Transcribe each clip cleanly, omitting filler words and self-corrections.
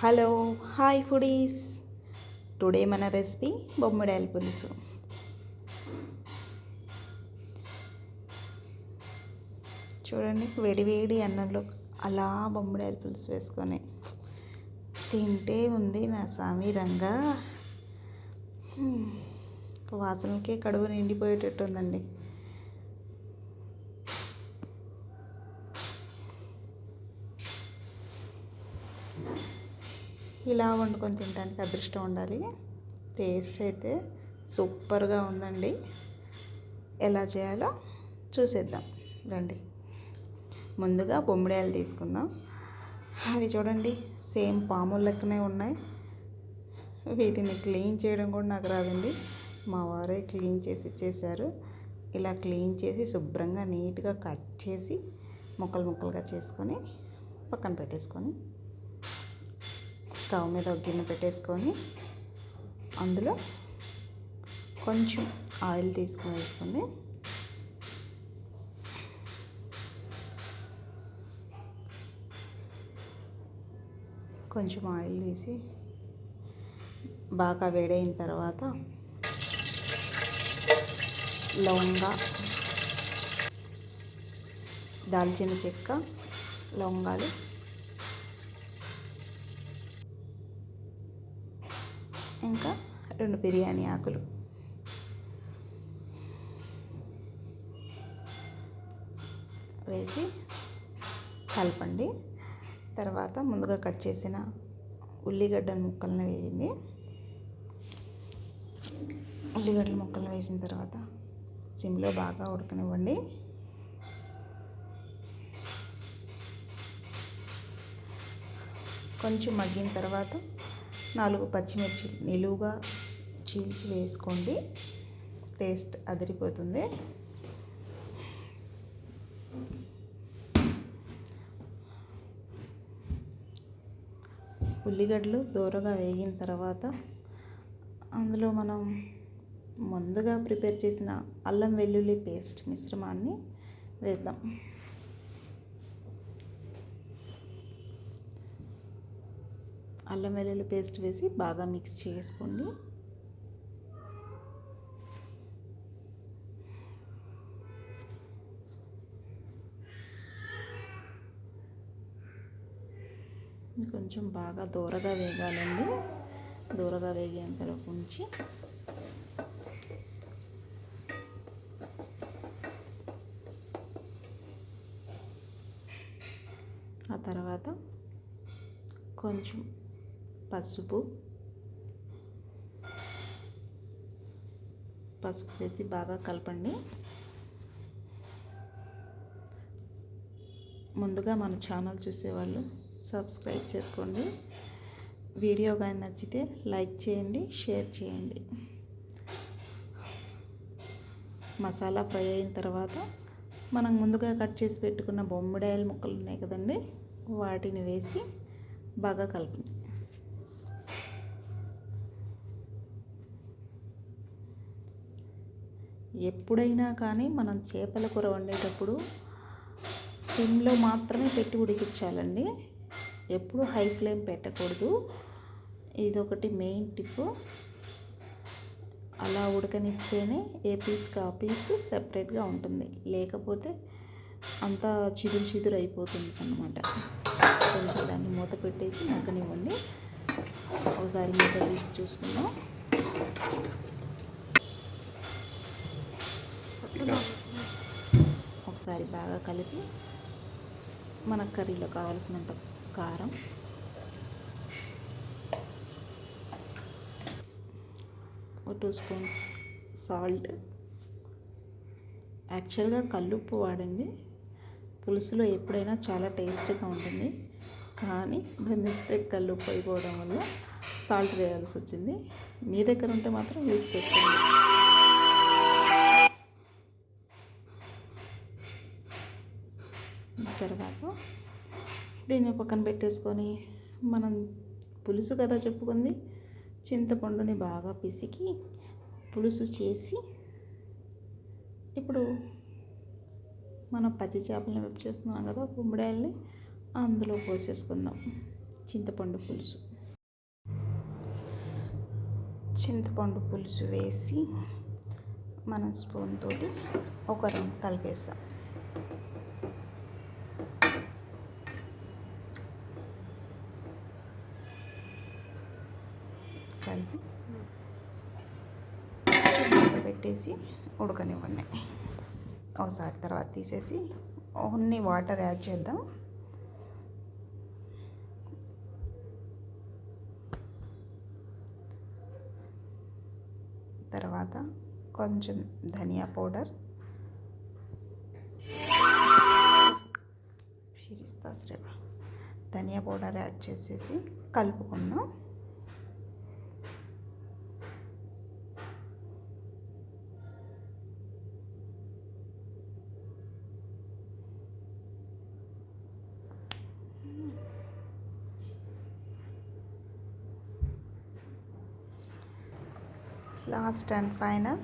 Hello hi foodies. Today మన recipe బొమ్మిడాయల పులుసు. చూడండి, వేడి అన్నంలో అలా బొమ్మిడాయల పులుసు వేసుకొని తింటే ఉంది నా సామీరంగా. వాసనకే కడుపు నిండిపోయేటట్టు ఉందండి. ఇలా వండుకొని తినడానికి అదృష్టం ఉండాలి. టేస్ట్ అయితే సూపర్గా ఉందండి. ఎలా చేయాలో చూసేద్దాం రండి. ముందుగా బొమ్మిడాయలు తీసుకుందాం. అవి చూడండి, సేమ్ పాముల లెక్కనే ఉన్నాయి. వీటిని క్లీన్ చేయడం కూడా నాకు రాదండి, మా వారే క్లీన్ చేసి ఇచ్చేసారు. ఇలా క్లీన్ చేసి శుభ్రంగా నీట్గా కట్ చేసి ముక్కలుగా చేసుకొని పక్కన పెట్టేసుకొని స్టవ్ మీద ఒక గిన్నె పెట్టేసుకొని అందులో కొంచెం ఆయిల్ వేసుకొని కొంచెం ఆయిల్ తీసి బాగా వేడైన తర్వాత లవంగా, దాల్చిన చెక్క, లవంగాలు, ఇంకా 2 బిర్యానీ ఆకులు వేసి కలపండి. తర్వాత ముందుగా కట్ చేసిన ఉల్లిగడ్డ ముక్కలను వేయండి. ఉల్లిగడ్డల ముక్కలను వేసిన తర్వాత సిమ్లో బాగా ఉడకనివ్వండి. కొంచెం మగ్గిన తర్వాత 4 పచ్చిమిర్చి నిలువుగా చీల్చి వేసుకోండి. టేస్ట్ అదిరిపోతుంది. ఉల్లిగడ్డలు దూరగా వేగిన తర్వాత అందులో మనం ముందుగా ప్రిపేర్ చేసిన అల్లం వెల్లుల్లి పేస్ట్ మిశ్రమాన్ని వేద్దాం. అల్లం వెల్లుల్లి పేస్ట్ వేసి బాగా మిక్స్ చేసుకోండి. కొంచెం బాగా దూరగా వేగాలండి. దూరగా వేగేంత వరకు ఉంచి ఆ తర్వాత కొంచెం పసుపు వేసి బాగా కలపండి. ముందుగా మన ఛానల్ చూసేవాళ్ళు సబ్స్క్రైబ్ చేసుకోండి. వీడియో కానీ నచ్చితే లైక్ చేయండి, షేర్ చేయండి. మసాలా ఫ్రై అయిన తర్వాత మనం ముందుగా కట్ చేసి పెట్టుకున్న బొమ్మిడాయల ముక్కలు ఉన్నాయి కదండి, వాటిని వేసి బాగా కలపండి. ఎప్పుడైనా కానీ మనం చేపల కూర వండేటప్పుడు సిమ్లో మాత్రమే పెట్టి ఉడికించాలండి. ఎప్పుడు హై ఫ్లేమ్ పెట్టకూడదు. ఇదొకటి మెయిన్ టిప్. అలా ఉడకనిస్తేనే ఏ పీస్కి ఆ పీస్ సెపరేట్గా ఉంటుంది, లేకపోతే అంతా చిదురు అయిపోతుంది అన్నమాట. కొంచెం దాన్ని మూత పెట్టేసి మగ్గనివ్వండి. ఒకసారి మూత తీసి చూసుకుందాం. ఒకసారి బాగా కలిపి మన కర్రీలో కావాల్సినంత కారం, ఒక 2 స్పూన్స్ సాల్ట్. యాక్చువల్గా కల్లుప్పు వాడండి, పులుసులో ఎప్పుడైనా చాలా టేస్ట్గా ఉంటుంది. కానీ బై మిస్టేక్ కల్లుప్పు అయిపోవడం వల్ల సాల్ట్ వేయాల్సి వచ్చింది. మీ దగ్గర ఉంటే మాత్రం యూజ్ చేసుకోండి. తర్వాత దీన్ని పక్కన పెట్టేసుకొని మనం పులుసు కదా చెప్పుకుంది, చింతపండుని బాగా పిసికి పులుసు చేసి ఇప్పుడు మనం పచ్చి చేపలను వేపు చేస్తున్నాం కదా, బొమ్మిడాయల్ని అందులో పోసేసుకుందాం. చింతపండు పులుసు చింతపండు పులుసు వేసి మనం స్పూన్ తోటి ఒక రౌండ్ కలిపేస్తాం. కలిపి పెట్టేసి ఉడకనివ్వండి. ఒకసారి తర్వాత తీసేసి కొన్ని వాటర్ యాడ్ చేద్దాం. తర్వాత కొంచెం ధనియా పౌడర్, యాడ్ చేసేసి కలుపుకుందాం. లాస్ట్ అండ్ ఫైనల్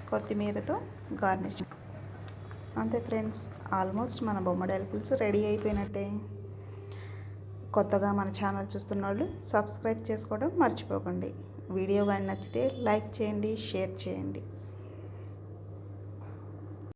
కొత్తిమీరతో గార్నిష్. అంతే ఫ్రెండ్స్, ఆల్మోస్ట్ మన బొమ్మడాయల పులుసు రెడీ అయిపోయినట్టే. కొత్తగా మన ఛానల్ చూస్తున్న వాళ్ళు సబ్స్క్రైబ్ చేసుకోవడం మర్చిపోకండి. వీడియో కానీ నచ్చితే లైక్ చేయండి, షేర్ చేయండి.